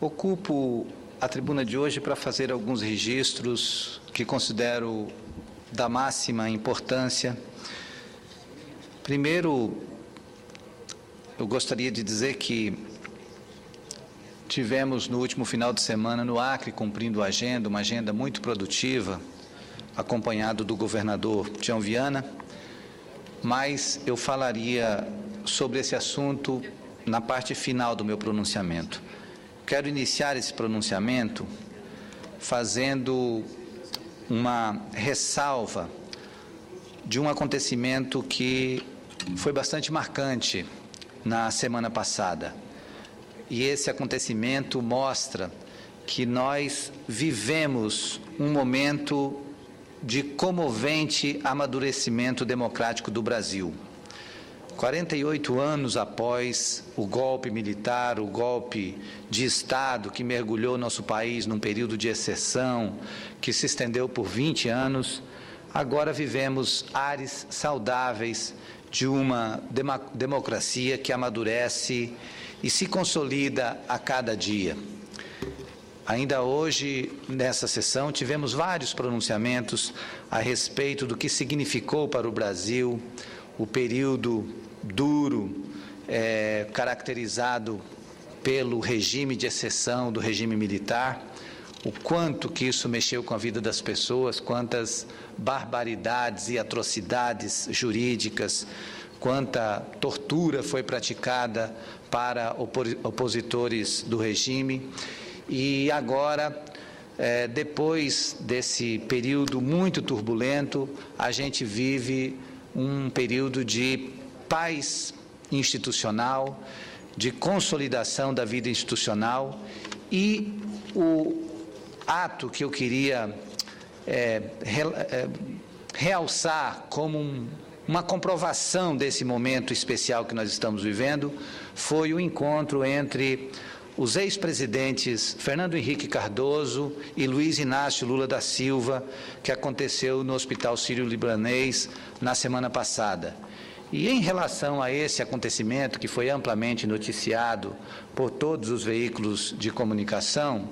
Ocupo a tribuna de hoje para fazer alguns registros que considero da máxima importância. Primeiro, eu gostaria de dizer que tivemos no último final de semana no Acre cumprindo a agenda, uma agenda muito produtiva, acompanhado do governador Tião Viana, mas eu falaria sobre esse assunto na parte final do meu pronunciamento. Quero iniciar esse pronunciamento fazendo uma ressalva de um acontecimento que foi bastante marcante na semana passada. E esse acontecimento mostra que nós vivemos um momento de comovente amadurecimento democrático do Brasil. 48 anos após o golpe militar, o golpe de Estado que mergulhou nosso país num período de exceção, que se estendeu por 20 anos, agora vivemos ares saudáveis de uma democracia que amadurece e se consolida a cada dia. Ainda hoje, nessa sessão, tivemos vários pronunciamentos a respeito do que significou para o Brasil o período duro, caracterizado pelo regime de exceção do regime militar, o quanto que isso mexeu com a vida das pessoas, quantas barbaridades e atrocidades jurídicas, quanta tortura foi praticada para opositores do regime. E agora, depois desse período muito turbulento, a gente vive um período de paz institucional, de consolidação da vida institucional, e o ato que eu queria realçar como uma comprovação desse momento especial que nós estamos vivendo foi o encontro entre os ex-presidentes Fernando Henrique Cardoso e Luiz Inácio Lula da Silva, que aconteceu no Hospital Sírio-Libanês na semana passada. E em relação a esse acontecimento, que foi amplamente noticiado por todos os veículos de comunicação,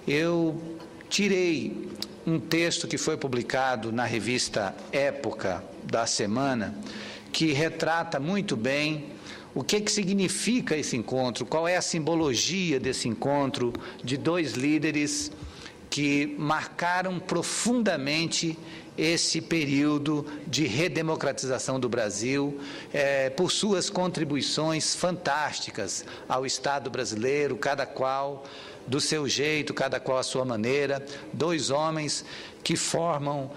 eu tirei um texto que foi publicado na revista Época da semana, que retrata muito bem o que significa esse encontro, qual é a simbologia desse encontro de dois líderes que marcaram profundamente esse período de redemocratização do Brasil, por suas contribuições fantásticas ao Estado brasileiro, cada qual do seu jeito, cada qual à sua maneira, dois homens que formam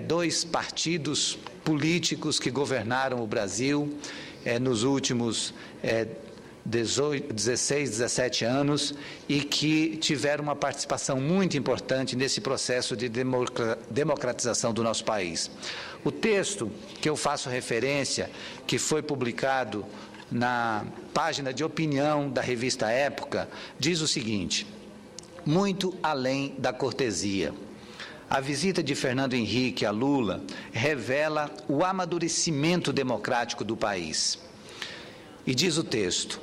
dois partidos políticos que governaram o Brasil nos últimos 16, 17 anos e que tiveram uma participação muito importante nesse processo de democratização do nosso país. O texto que eu faço referência, que foi publicado na página de opinião da revista Época, diz o seguinte: muito além da cortesia, a visita de Fernando Henrique a Lula revela o amadurecimento democrático do país. E diz o texto: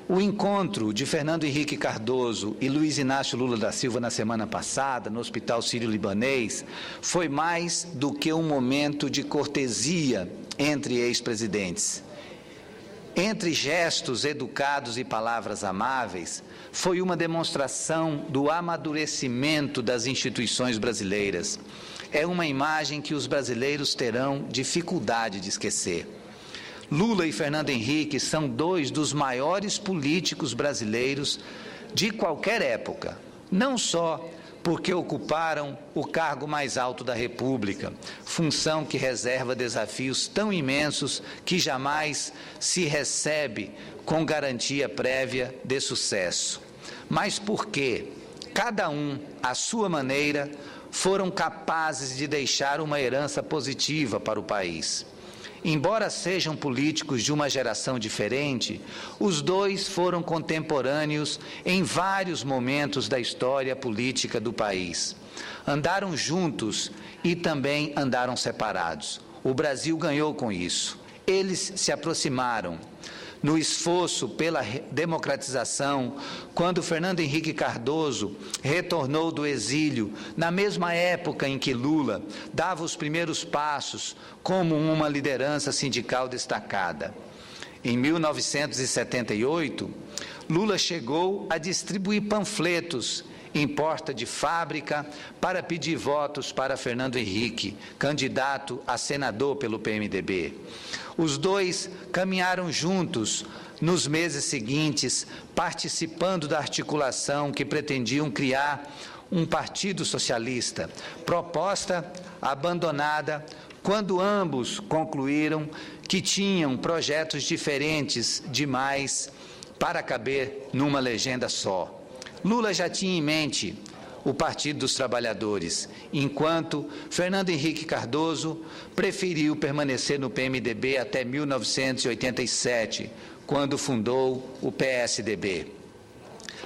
o encontro de Fernando Henrique Cardoso e Luiz Inácio Lula da Silva na semana passada, no Hospital Sírio-Libanês, foi mais do que um momento de cortesia entre ex-presidentes. Entre gestos educados e palavras amáveis, foi uma demonstração do amadurecimento das instituições brasileiras. É uma imagem que os brasileiros terão dificuldade de esquecer. Lula e Fernando Henrique são dois dos maiores políticos brasileiros de qualquer época, não só porque ocuparam o cargo mais alto da República, função que reserva desafios tão imensos que jamais se recebe com garantia prévia de sucesso, mas porque cada um, à sua maneira, foram capazes de deixar uma herança positiva para o país. Embora sejam políticos de uma geração diferente, os dois foram contemporâneos em vários momentos da história política do país. Andaram juntos e também andaram separados. O Brasil ganhou com isso. Eles se aproximaram, no esforço pela democratização, quando Fernando Henrique Cardoso retornou do exílio, na mesma época em que Lula dava os primeiros passos como uma liderança sindical destacada. Em 1978, Lula chegou a distribuir panfletos em porta de fábrica para pedir votos para Fernando Henrique, candidato a senador pelo PMDB. Os dois caminharam juntos nos meses seguintes, participando da articulação que pretendiam criar um partido socialista, proposta abandonada quando ambos concluíram que tinham projetos diferentes demais para caber numa legenda só. Lula já tinha em mente o Partido dos Trabalhadores, enquanto Fernando Henrique Cardoso preferiu permanecer no PMDB até 1987, quando fundou o PSDB.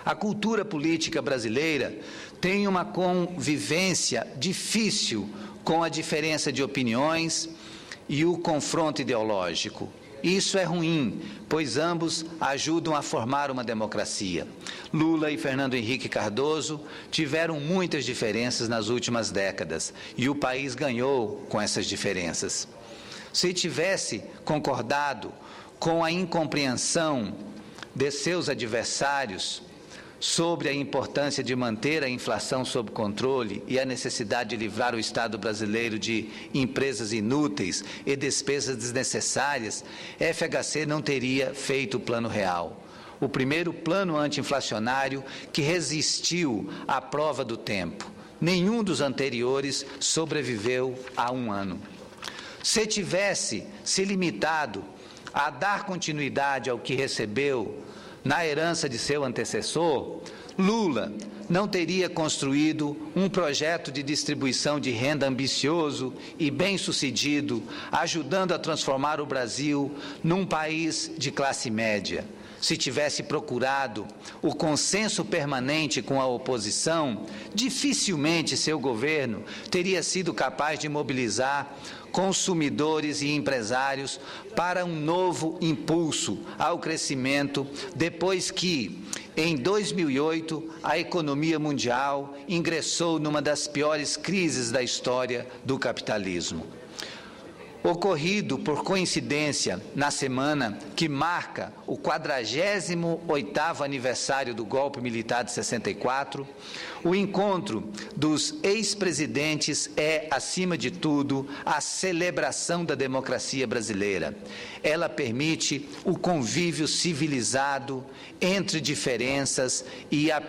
A cultura política brasileira tem uma convivência difícil com a diferença de opiniões e o confronto ideológico. Isso é ruim, pois ambos ajudam a formar uma democracia. Lula e Fernando Henrique Cardoso tiveram muitas diferenças nas últimas décadas e o país ganhou com essas diferenças. Se tivesse concordado com a incompreensão de seus adversários sobre a importância de manter a inflação sob controle e a necessidade de livrar o Estado brasileiro de empresas inúteis e despesas desnecessárias, FHC não teria feito o Plano Real, o primeiro plano anti-inflacionário que resistiu à prova do tempo. Nenhum dos anteriores sobreviveu a um ano. Se tivesse se limitado a dar continuidade ao que recebeu na herança de seu antecessor, Lula não teria construído um projeto de distribuição de renda ambicioso e bem-sucedido, ajudando a transformar o Brasil num país de classe média. Se tivesse procurado o consenso permanente com a oposição, dificilmente seu governo teria sido capaz de mobilizar consumidores e empresários para um novo impulso ao crescimento, depois que, em 2008, a economia mundial ingressou numa das piores crises da história do capitalismo. Ocorrido, por coincidência, na semana que marca o 48º aniversário do golpe militar de 64, o encontro dos ex-presidentes é, acima de tudo, a celebração da democracia brasileira. Ela permite o convívio civilizado entre diferenças e a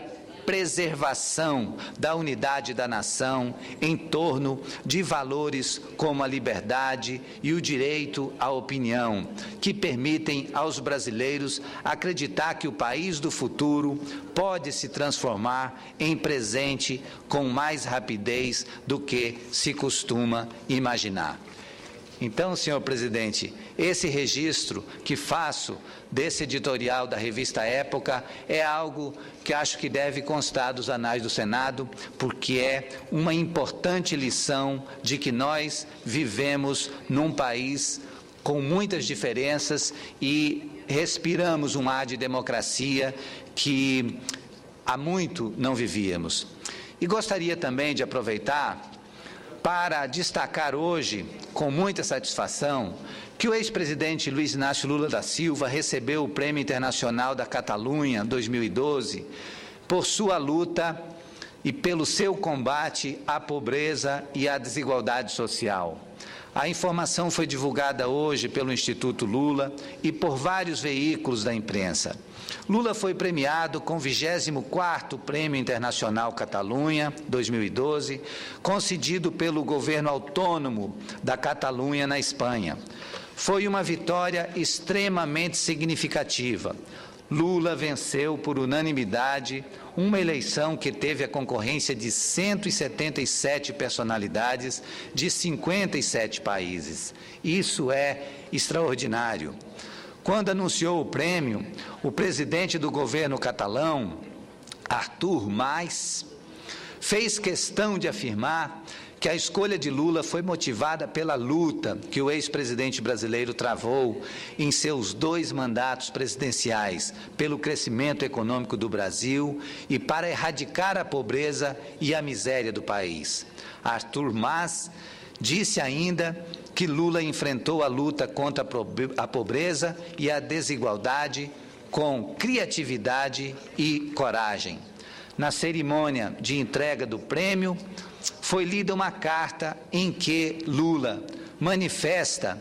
preservação da unidade da nação em torno de valores como a liberdade e o direito à opinião, que permitem aos brasileiros acreditar que o país do futuro pode se transformar em presente com mais rapidez do que se costuma imaginar. Então, senhor presidente, esse registro que faço desse editorial da revista Época é algo que acho que deve constar dos anais do Senado, porque é uma importante lição de que nós vivemos num país com muitas diferenças e respiramos um ar de democracia que há muito não vivíamos. E gostaria também de aproveitar para destacar hoje, com muita satisfação, que o ex-presidente Luiz Inácio Lula da Silva recebeu o Prêmio Internacional da Catalunha 2012 por sua luta e pelo seu combate à pobreza e à desigualdade social. A informação foi divulgada hoje pelo Instituto Lula e por vários veículos da imprensa. Lula foi premiado com o 24º Prêmio Internacional Catalunha 2012, concedido pelo governo autônomo da Catalunha na Espanha. Foi uma vitória extremamente significativa. Lula venceu por unanimidade uma eleição que teve a concorrência de 177 personalidades de 57 países. Isso é extraordinário. Quando anunciou o prêmio, o presidente do governo catalão, Artur Mas, fez questão de afirmar que a escolha de Lula foi motivada pela luta que o ex-presidente brasileiro travou em seus 2 mandatos presidenciais pelo crescimento econômico do Brasil e para erradicar a pobreza e a miséria do país. Arthur Mas disse ainda que Lula enfrentou a luta contra a pobreza e a desigualdade com criatividade e coragem. Na cerimônia de entrega do prêmio, foi lida uma carta em que Lula manifesta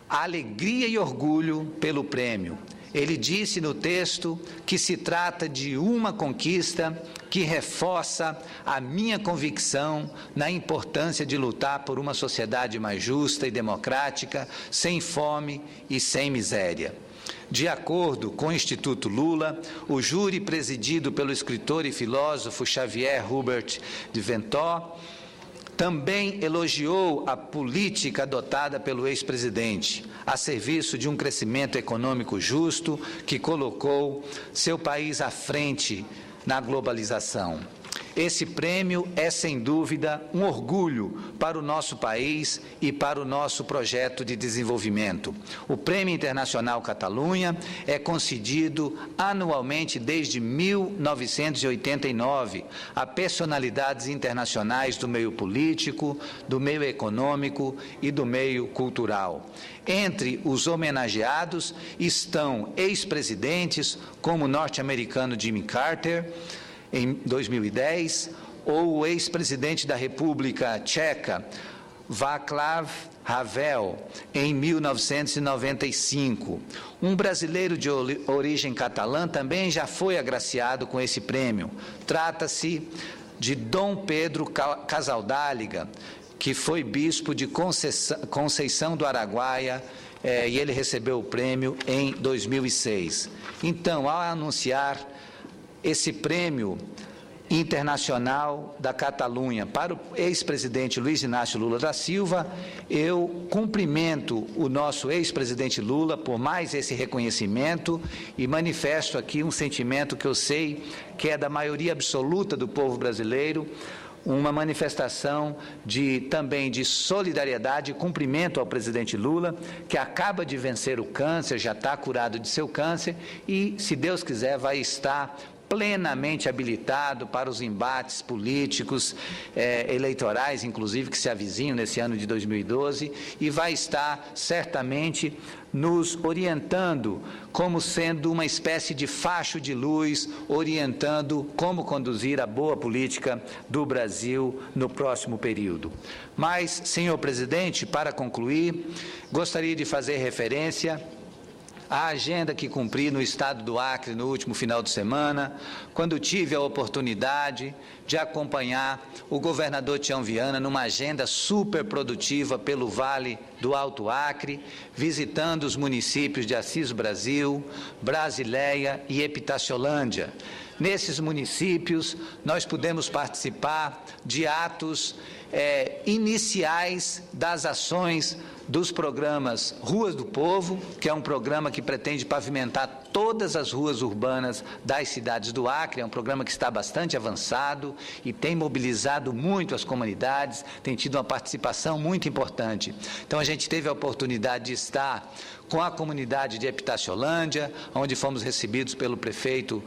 alegria e orgulho pelo prêmio. Ele disse no texto que se trata de uma conquista que reforça a minha convicção na importância de lutar por uma sociedade mais justa e democrática, sem fome e sem miséria. De acordo com o Instituto Lula, o júri presidido pelo escritor e filósofo Xavier Hubert de Ventós também elogiou a política adotada pelo ex-presidente, a serviço de um crescimento econômico justo que colocou seu país à frente na globalização. Esse prêmio é, sem dúvida, um orgulho para o nosso país e para o nosso projeto de desenvolvimento. O Prêmio Internacional Catalunha é concedido anualmente desde 1989 a personalidades internacionais do meio político, do meio econômico e do meio cultural. Entre os homenageados estão ex-presidentes como o norte-americano Jimmy Carter, em 2010, ou o ex-presidente da República Tcheca, Václav Havel, em 1995. Um brasileiro de origem catalã também já foi agraciado com esse prêmio. Trata-se de Dom Pedro Casaldáliga, que foi bispo de Conceição do Araguaia, e ele recebeu o prêmio em 2006. Então, ao anunciar esse prêmio internacional da Catalunha para o ex-presidente Luiz Inácio Lula da Silva, eu cumprimento o nosso ex-presidente Lula por mais esse reconhecimento e manifesto aqui um sentimento que eu sei que é da maioria absoluta do povo brasileiro, uma manifestação também de solidariedade e cumprimento ao presidente Lula, que acaba de vencer o câncer, já está curado de seu câncer e, se Deus quiser, vai estar plenamente habilitado para os embates políticos, eleitorais, inclusive, que se avizinham nesse ano de 2012, e vai estar certamente nos orientando como sendo uma espécie de facho de luz, orientando como conduzir a boa política do Brasil no próximo período. Mas, senhor presidente, para concluir, gostaria de fazer referência a agenda que cumpri no estado do Acre no último final de semana, quando tive a oportunidade de acompanhar o governador Tião Viana numa agenda super produtiva pelo Vale do Alto Acre, visitando os municípios de Assis Brasil, Brasileia e Epitaciolândia. Nesses municípios, nós pudemos participar de atos iniciais das ações dos programas Ruas do Povo, que é um programa que pretende pavimentar todas as ruas urbanas das cidades do Acre, é um programa que está bastante avançado e tem mobilizado muito as comunidades, tem tido uma participação muito importante. Então, a gente teve a oportunidade de estar com a comunidade de Epitaciolândia, onde fomos recebidos pelo prefeito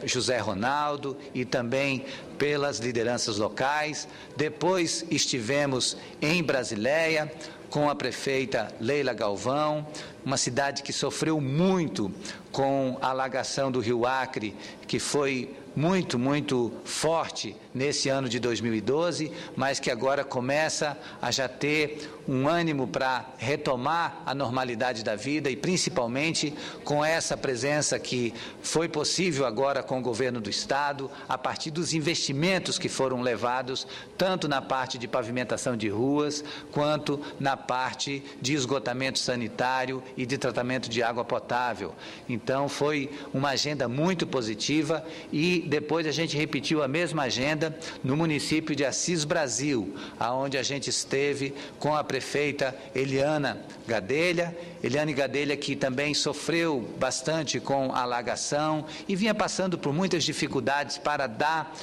José Ronaldo e também pelas lideranças locais. Depois estivemos em Brasileia, com a prefeita Leila Galvão, uma cidade que sofreu muito com a alagação do Rio Acre, que foi muito forte nesse ano de 2012, mas que agora começa a já ter um ânimo para retomar a normalidade da vida e principalmente com essa presença que foi possível agora com o governo do Estado, a partir dos investimentos que foram levados, tanto na parte de pavimentação de ruas, quanto na parte de esgotamento sanitário e de tratamento de água potável. Então, foi uma agenda muito positiva e depois a gente repetiu a mesma agenda no município de Assis Brasil, aonde a gente esteve com a prefeita Eliane Gadelha, que também sofreu bastante com a alagação e vinha passando por muitas dificuldades para dar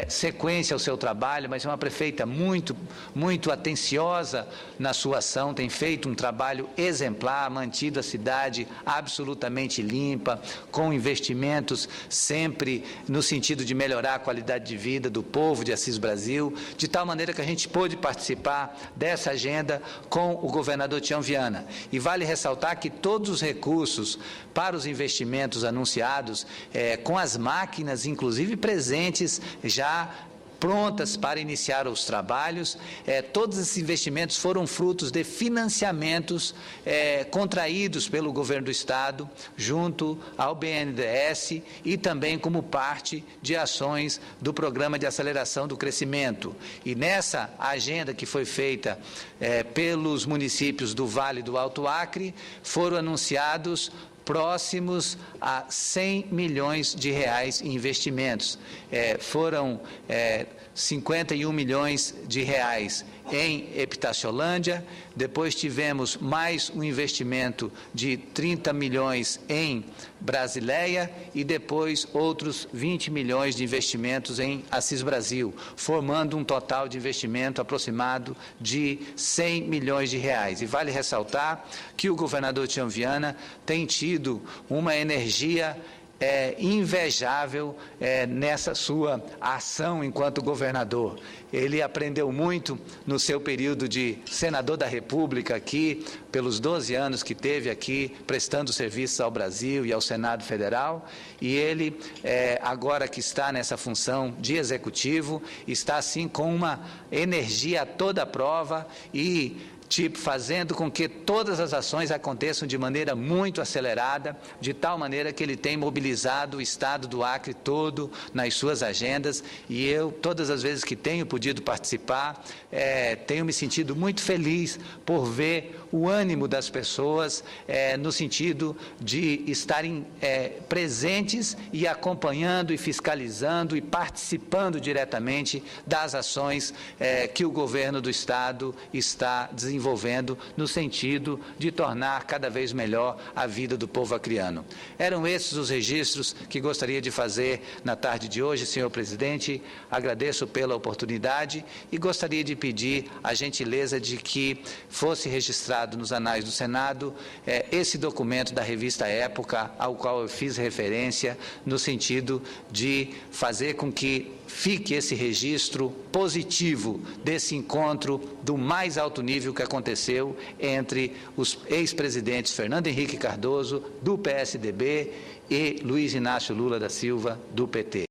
sequência ao seu trabalho, mas é uma prefeita muito atenciosa na sua ação, tem feito um trabalho exemplar, mantido a cidade absolutamente limpa, com investimentos sempre no sentido de melhorar a qualidade de vida do povo de Assis Brasil, de tal maneira que a gente pôde participar dessa agenda com o governador Tião Viana. E vale ressaltar que todos os recursos para os investimentos anunciados, com as máquinas, inclusive presentes, já prontas para iniciar os trabalhos, todos esses investimentos foram frutos de financiamentos contraídos pelo governo do Estado, junto ao BNDES e também como parte de ações do Programa de Aceleração do Crescimento. E nessa agenda que foi feita pelos municípios do Vale do Alto Acre, foram anunciados próximos a 100 milhões de reais em investimentos. Foram 51 milhões de reais em Epitaciolândia, depois tivemos mais um investimento de 30 milhões em Brasileia e depois outros 20 milhões de investimentos em Assis Brasil, formando um total de investimento aproximado de 100 milhões de reais. E vale ressaltar que o governador Tião Viana tem tido uma energia invejável nessa sua ação enquanto governador. Ele aprendeu muito no seu período de senador da República aqui, pelos 12 anos que teve aqui, prestando serviços ao Brasil e ao Senado Federal, e ele, agora que está nessa função de executivo, está assim com uma energia a toda prova e fazendo com que todas as ações aconteçam de maneira muito acelerada, de tal maneira que ele tem mobilizado o Estado do Acre todo nas suas agendas, e eu, todas as vezes que tenho podido participar, tenho me sentido muito feliz por ver o ânimo das pessoas no sentido de estarem presentes e acompanhando e fiscalizando e participando diretamente das ações que o governo do Estado está desenvolvendo no sentido de tornar cada vez melhor a vida do povo acreano. Eram esses os registros que gostaria de fazer na tarde de hoje, senhor presidente. Agradeço pela oportunidade e gostaria de pedir a gentileza de que fosse registrado nos anais do Senado esse documento da revista Época, ao qual eu fiz referência, no sentido de fazer com que fique esse registro positivo desse encontro do mais alto nível que aconteceu entre os ex-presidentes Fernando Henrique Cardoso, do PSDB, e Luiz Inácio Lula da Silva, do PT.